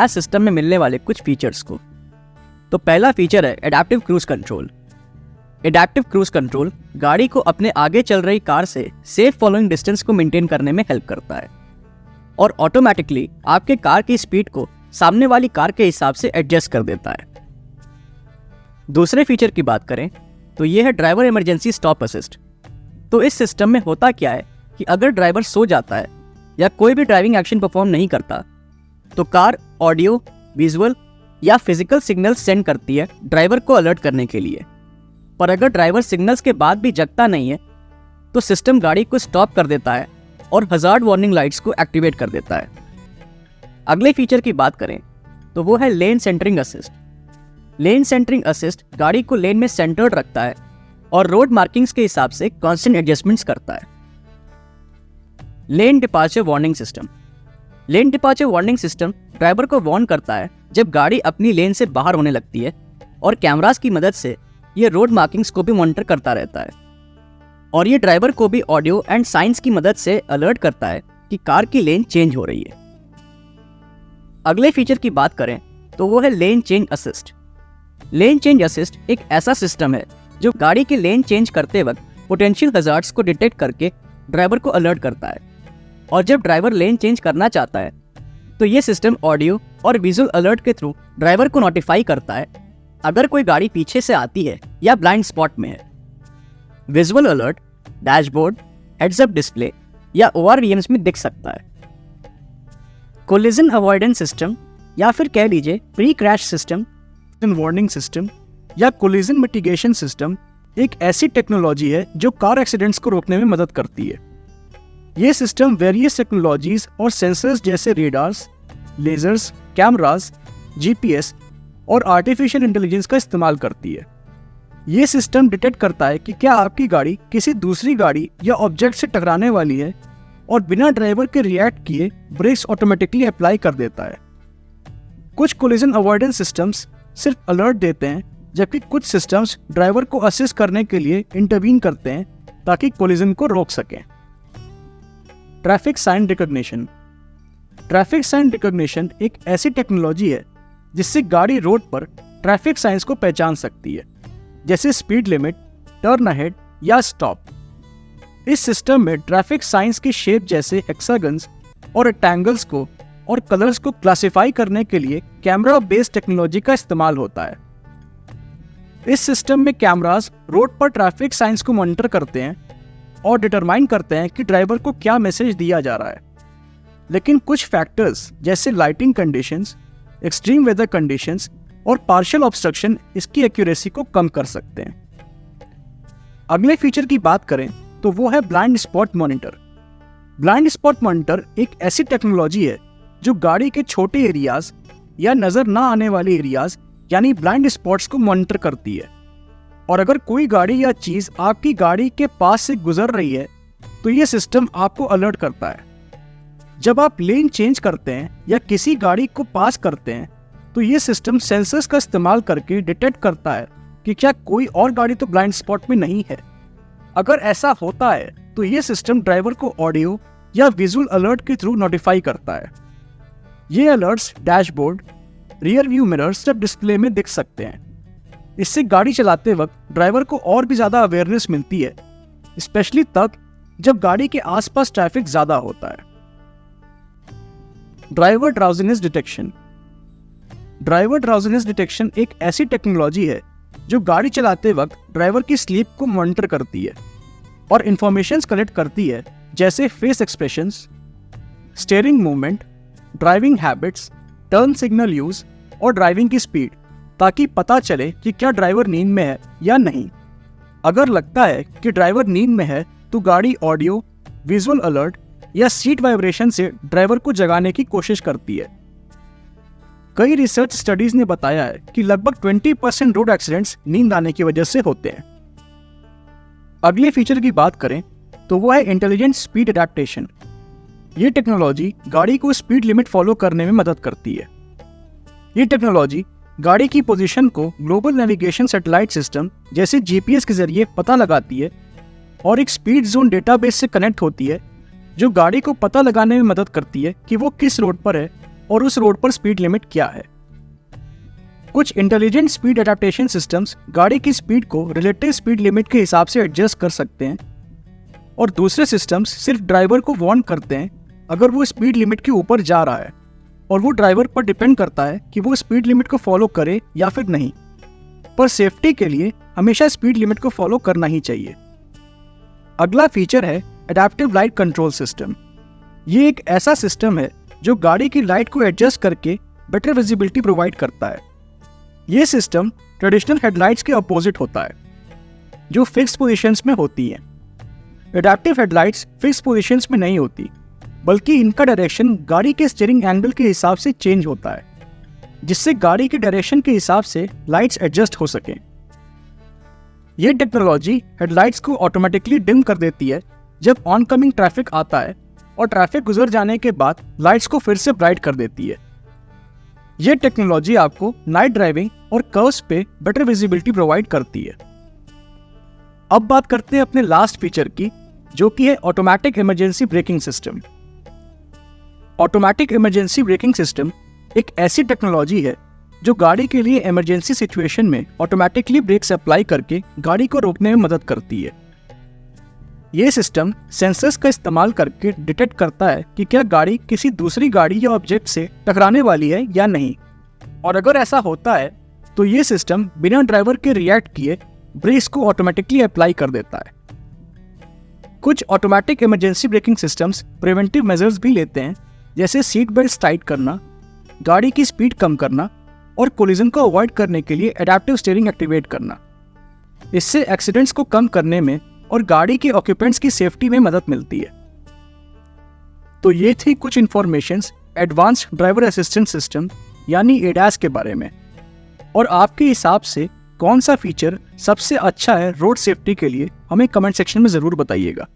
इस सिस्टम में मिलने वाले कुछ फीचर्स को। तो पहला फीचर है adaptive cruise control. Adaptive cruise control गाड़ी को अपने आगे चल रही कार से सेफ फॉलोइंग डिस्टेंस को मेंटेन करने में हेल्प करता है और ऑटोमेटिकली आपके कार की स्पीड को सामने वाली कार के हिसाब से एडजस्ट कर देता है। दूसरे फीचर की बात करें तो यह है ड्राइवर इमरजेंसी स्टॉप असिस्ट। तो इस सिस्टम में होता क्या है कि अगर ड्राइवर सो जाता है या कोई भी ड्राइविंग एक्शन परफॉर्म नहीं करता तो कार ऑडियो, विजुअल या फिजिकल सिग्नल्स सेंड करती है ड्राइवर को अलर्ट करने के लिए। पर अगर ड्राइवर सिग्नल्स के बाद भी जगता नहीं है तो सिस्टम गाड़ी को स्टॉप कर देता है और हजार्ड वार्निंग लाइट्स को एक्टिवेट कर देता है। अगले फीचर की बात करें तो वो है लेन सेंटरिंग असिस्ट। लेन सेंटरिंग असिस्ट गाड़ी को लेन में सेंटर्ड रखता है और रोड मार्किंग्स के हिसाब से कांस्टेंट एडजस्टमेंट्स करता है। Lane departure warning system. Lane departure warning system driver को वार्न करता है जब गाड़ी अपनी लेन से बाहर होने लगती है और कैमरास की मदद से ये रोड मार्किंग्स को भी मॉनिटर करता रहता है और ये ड्राइवर को भी ऑडियो एंड साइंस की मदद से अलर्ट करता है कि कार की लेन चेंज हो रही है। अगले फीचर की बात करें तो वो है lane change assist. Lane change assist एक ऐसा सिस्टम है जो गाड़ी की लेन चेंज करते वक्त पोटेंशियल हजार्ड्स को डिटेक्ट करके ड्राइवर को अलर्ट करता है और जब ड्राइवर लेन चेंज करना चाहता है तो ये सिस्टम ऑडियो और विजुअल अलर्ट के थ्रू ड्राइवर को नोटिफाई करता है अगर कोई गाड़ी पीछे से आती है या ब्लाइंड स्पॉट में है। Visual alert dashboard, heads up display या ORVMs में दिख सकता है। कोलिजन अवॉइडेंस सिस्टम या फिर कह लीजिए pre crash system warning system या कोलिजन मिटिगेशन सिस्टम एक ऐसी टेक्नोलॉजी है जो कार एक्सीडेंट्स को रोकने में मदद करती है। ये सिस्टम वेरियस टेक्नोलॉजीज और सेंसर्स जैसे रेडार्स, लेजर्स, कैमरास, GPS और आर्टिफिशियल इंटेलिजेंस का इस्तेमाल करती है। ये सिस्टम डिटेक्ट करता है कि क्या आपकी गाड़ी किसी दूसरी गाड़ी या ऑब्जेक्ट से टकराने वाली है और बिना ड्राइवर के रिएक्ट किए ब्रेक्स ऑटोमेटिकली अप्लाई कर देता है। कुछ कोलिजन अवॉइडेंस सिस्टम्स सिर्फ अलर्ट देते हैं जबकि कुछ सिस्टम्स ड्राइवर को असिस्ट करने के लिए इंटरवीन करते हैं ताकि कोलिजन को रोक सकें। Traffic sign recognition. Traffic sign recognition एक ऐसी टेक्नोलॉजी है जिससे गाड़ी रोड पर ट्रैफिक साइंस को पहचान सकती है, जैसे स्पीड लिमिट, टर्न अहेड या स्टॉप। इस सिस्टम में ट्रैफिक साइंस की शेप जैसे हेक्सागन्स और रेक्टेंगल्स को और कलर्स को क्लासिफाई करने के लिए कैमरा बेस्ड टेक्नोलॉजी का इस्तेमाल होता है। इस सिस्टम में कैमरास रोड पर ट्रैफिक साइंस को मॉनिटर करते हैं और डिटरमाइन करते हैं कि ड्राइवर को क्या मैसेज दिया जा रहा है। लेकिन कुछ फैक्टर्स जैसे lighting conditions, extreme weather conditions और पार्शियल ऑब्स्ट्रक्शन इसकी एक्यूरेसी को कम कर सकते हैं। अगले फीचर की बात करें तो वो है blind spot monitor. Blind spot monitor एक ऐसी टेक्नोलॉजी है जो गाड़ी के छोटे एरियाज या नजर ना आने वाले एरियाज यानी ब्लाइंड स्पॉट्स को मॉनिटर करती है और अगर कोई गाड़ी या चीज आपकी गाड़ी के पास से गुजर रही है तो ये सिस्टम आपको अलर्ट करता है। जब आप लेन चेंज करते हैं या किसी गाड़ी को पास करते हैं तो ये सिस्टम सेंसर्स का इस्तेमाल करके डिटेक्ट करता है कि क्या कोई और गाड़ी तो ब्लाइंड स्पॉट में नहीं है। अगर ऐसा होता है तो ये सिस्टम ड्राइवर को ऑडियो या विजुअल अलर्ट के थ्रू नोटिफाई करता है। ये alerts dashboard, rear view mirrors या डिस्प्ले में दिख सकते हैं। इससे गाड़ी चलाते वक्त ड्राइवर को और भी ज्यादा अवेयरनेस मिलती है, स्पेशली तब जब गाड़ी के आसपास ट्रैफिक ज्यादा होता है। Driver drowsiness detection. Driver drowsiness detection एक ऐसी टेक्नोलॉजी है जो गाड़ी चलाते वक्त ड्राइवर की स्लीप को मॉनिटर करती है और इंफॉर्मेशन कलेक्ट करती है जैसे face expressions, steering movement, driving habits, turn signal use और ड्राइविंग की स्पीड, ताकि पता चले कि क्या ड्राइवर नींद में है या नहीं। अगर लगता है कि ड्राइवर नींद में है तो गाड़ी ऑडियो, विजुअल अलर्ट या सीट वाइब्रेशन से ड्राइवर को जगाने की कोशिश करती है। कई रिसर्च स्टडीज ने बताया है कि लगभग 20% रोड एक्सीडेंट्स नींद आने की वजह से होते हैं। अगले फीचर की बात करें तो वो है इंटेलिजेंट स्पीड अडेप्टेशन। ये टेक्नोलॉजी गाड़ी को स्पीड लिमिट फॉलो करने में मदद करती है। ये टेक्नोलॉजी गाड़ी की पोजीशन को ग्लोबल नेविगेशन सैटेलाइट सिस्टम जैसे GPS के जरिए पता लगाती है और एक स्पीड जोन डेटाबेस से कनेक्ट होती है जो गाड़ी को पता लगाने में मदद करती है कि वो किस रोड पर है और उस रोड पर स्पीड लिमिट क्या है। कुछ इंटेलिजेंट स्पीड एडेप्टेशन सिस्टम्स गाड़ी की स्पीड को रिलेटिव स्पीड लिमिट के हिसाब से एडजस्ट कर सकते हैं और दूसरे सिस्टम्स सिर्फ ड्राइवर को वार्न करते हैं अगर वो स्पीड लिमिट के ऊपर जा रहा है, और वो ड्राइवर पर डिपेंड करता है कि वो स्पीड लिमिट को फॉलो करे या फिर नहीं। पर सेफ्टी के लिए हमेशा स्पीड लिमिट को फॉलो करना ही चाहिए। अगला फीचर है एडेप्टिव लाइट कंट्रोल सिस्टम। ये एक ऐसा सिस्टम है जो गाड़ी की लाइट को एडजस्ट करके बेटर विजिबिलिटी प्रोवाइड करता है। ये सिस्टम ट्रेडिशनल हेडलाइट्स के अपोजिट होता है, जो फिक्स पोजीशंस में होती हैं। एडेप्टिव हेडलाइट्स फिक्स पोजीशंस में नहीं होती, बल्कि इनका डायरेक्शन गाड़ी के स्टीयरिंग एंगल के हिसाब से चेंज होता है, जिससे गाड़ी के डायरेक्शन के हिसाब से लाइट्स एडजस्ट हो सकें। यह टेक्नोलॉजी हेडलाइट्स को ऑटोमेटिकली डिम कर देती है जब ऑनकमिंग ट्रैफिक आता है, और ट्रैफिक गुजर जाने के बाद लाइट्स को फिर से ब्राइट कर देती है। यह टेक्नोलॉजी आपको नाइट ड्राइविंग और कर्व्स पे बेटर विजिबिलिटी प्रोवाइड करती है। अब बात करते हैं अपने लास्ट फीचर की, जो कि है automatic emergency braking system. Automatic emergency braking system एक ऐसी टेक्नोलॉजी है जो गाड़ी के लिए इमरजेंसी सिचुएशन में ऑटोमेटिकली ब्रेक्स अप्लाई करके गाड़ी को रोकने में मदद करती है। ये सिस्टम सेंसर्स का इस्तेमाल करके डिटेक्ट करता है कि क्या गाड़ी किसी दूसरी गाड़ी या ऑब्जेक्ट से टकराने वाली है या नहीं, और अगर ऐसा होता है तो ये सिस्टम बिना ड्राइवर के रिएक्ट किए ब्रेक्स को ऑटोमेटिकली अप्लाई कर देता है। कुछ automatic emergency breaking systems preventive measures भी लेते हैं, जैसे सीट बेल्ट टाइट करना, गाड़ी की स्पीड कम करना और कोलिजन को अवॉइड करने के लिए एडेप्टिव स्टीयरिंग एक्टिवेट करना। इससे एक्सीडेंट्स को कम करने में और गाड़ी के ऑक्यूपेंट्स की सेफ्टी में मदद मिलती है। तो ये थी कुछ informations advanced driver assistant system यानी एडास के बारे में, और आपके हिसाब से कौन सा फीचर सबसे अच्छा है रोड सेफ्टी के लिए, हमें कमेंट सेक्शन में ज़रूर बताइएगा।